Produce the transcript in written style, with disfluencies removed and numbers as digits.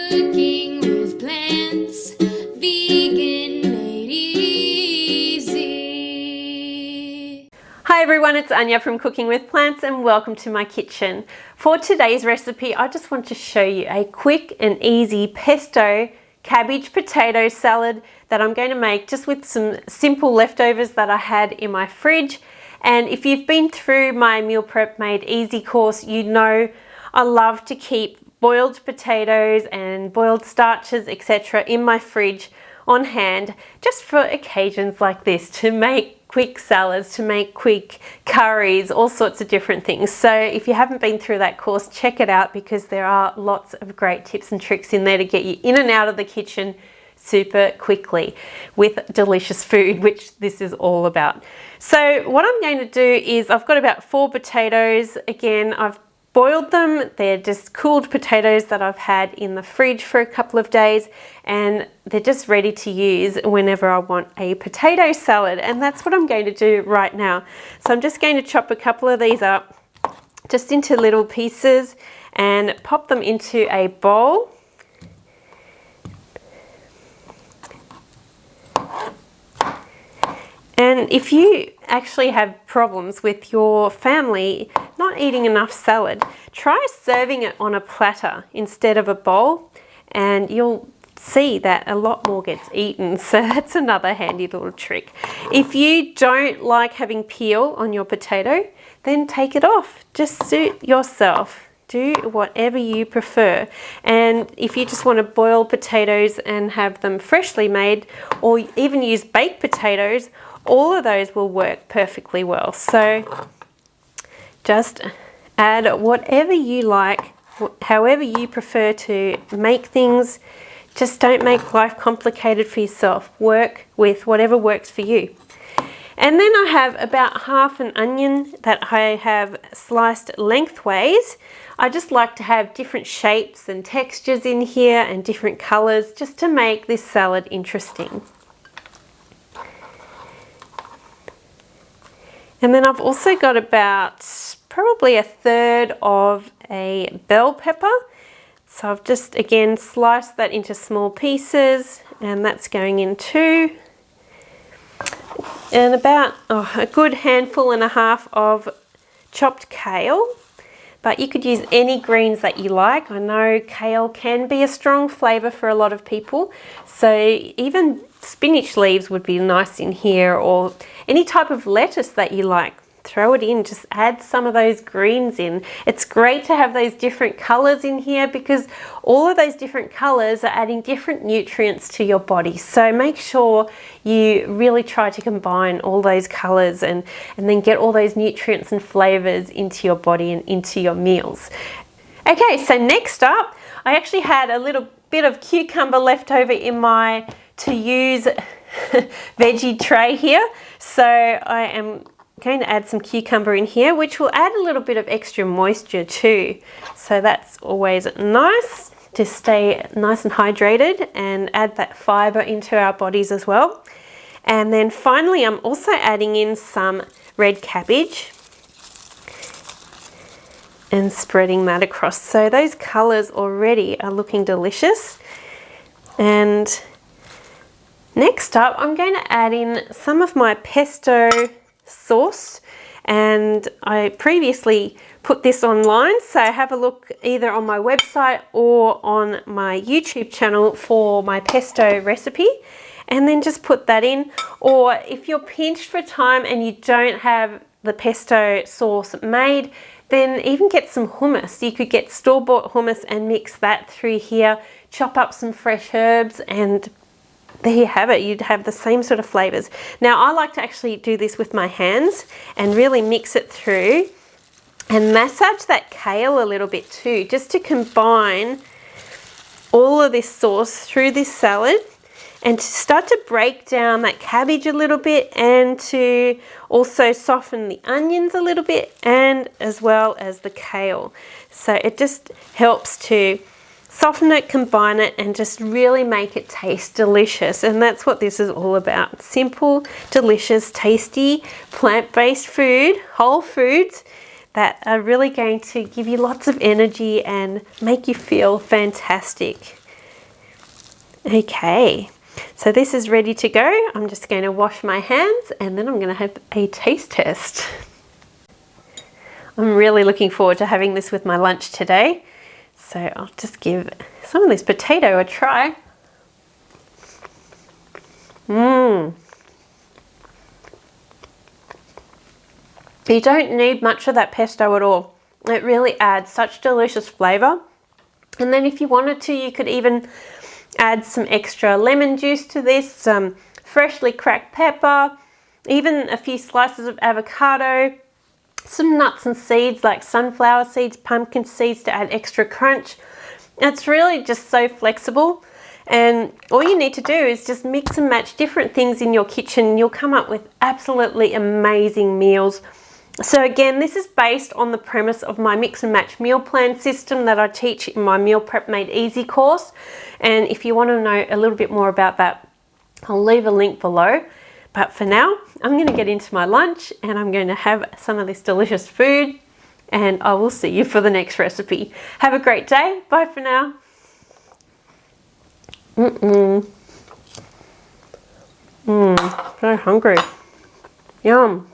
Cooking with plants, vegan made easy. Hi everyone, it's Anja from Cooking with Plants and welcome to my kitchen. For today's recipe, I just want to show you a quick and easy pesto cabbage potato salad that I'm going to make just with some simple leftovers that I had in my fridge. And if you've been through my Meal Prep Made Easy course, you know I love to keep boiled potatoes and boiled starches, etc. in my fridge on hand just for occasions like this, to make quick salads, to make quick curries, all sorts of different things. So if you haven't been through that course, check it out because there are lots of great tips and tricks in there to get you in and out of the kitchen super quickly with delicious food, which this is all about. So what I'm going to do is I've got about 4 potatoes. Again, I've boiled them. They're just cooled potatoes that I've had in the fridge for a couple of days, and they're just ready to use whenever I want a potato salad, and that's what I'm going to do right now. So I'm just going to chop a couple of these up just into little pieces and pop them into a bowl. And if you actually have problems with your family not eating enough salad, try serving it on a platter instead of a bowl, and you'll see that a lot more gets eaten. So that's another handy little trick. If you don't like having peel on your potato, then take it off. Just suit yourself. Do whatever you prefer. And if you just want to boil potatoes and have them freshly made, or even use baked potatoes, all of those will work perfectly well. So just add whatever you like, however you prefer to make things. Just don't make life complicated for yourself. Work with whatever works for you. And then I have about half an onion that I have sliced lengthways. I just like to have different shapes and textures in here and different colors just to make this salad interesting. And then I've also got about probably 1/3 of a bell pepper. So I've just again sliced that into small pieces, and that's going in too. And about a good handful and a half of chopped kale. But you could use any greens that you like. I know kale can be a strong flavour for a lot of people. So even spinach leaves would be nice in here, or any type of lettuce that you like. Throw it in, just add some of those greens in. It's great to have those different colours in here because all of those different colours are adding different nutrients to your body. So make sure you really try to combine all those colours and then get all those nutrients and flavours into your body and into your meals. Okay, so next up, I actually had a little bit of cucumber left over in my to use veggie tray here. So I am going to add some cucumber in here, which will add a little bit of extra moisture too. So that's always nice to stay nice and hydrated and add that fiber into our bodies as well. And then finally, I'm also adding in some red cabbage and spreading that across. So those colors already are looking delicious. And next up, I'm going to add in some of my pesto sauce, and I previously put this online, so have a look either on my website or on my YouTube channel for my pesto recipe, and then just put that in. Or if you're pinched for time and you don't have the pesto sauce made, then even get some hummus. You could get store-bought hummus and mix that through here, chop up some fresh herbs, and there you have it. You'd have the same sort of flavors. Now I like to actually do this with my hands and really mix it through and massage that kale a little bit too, just to combine all of this sauce through this salad and to start to break down that cabbage a little bit, and to also soften the onions a little bit, and as well as the kale. So it just helps to soften it, combine it, and just really make it taste delicious. And that's what this is all about. Simple, delicious, tasty, plant-based food, whole foods that are really going to give you lots of energy and make you feel fantastic. Okay, so this is ready to go. I'm just going to wash my hands and then I'm going to have a taste test. I'm really looking forward to having this with my lunch today. So I'll just give some of this potato a try. You don't need much of that pesto at all. It really adds such delicious flavour. And then if you wanted to, you could even add some extra lemon juice to this, some freshly cracked pepper, even a few slices of avocado, some nuts and seeds like sunflower seeds, pumpkin seeds to add extra crunch. It's really just so flexible. And all you need to do is just mix and match different things in your kitchen. You'll come up with absolutely amazing meals. So again, this is based on the premise of my mix and match meal plan system that I teach in my Meal Prep Made Easy course. And if you want to know a little bit more about that, I'll leave a link below. But for now, I'm going to get into my lunch and I'm going to have some of this delicious food, and I will see you for the next recipe. Have a great day. Bye for now. So hungry. Yum.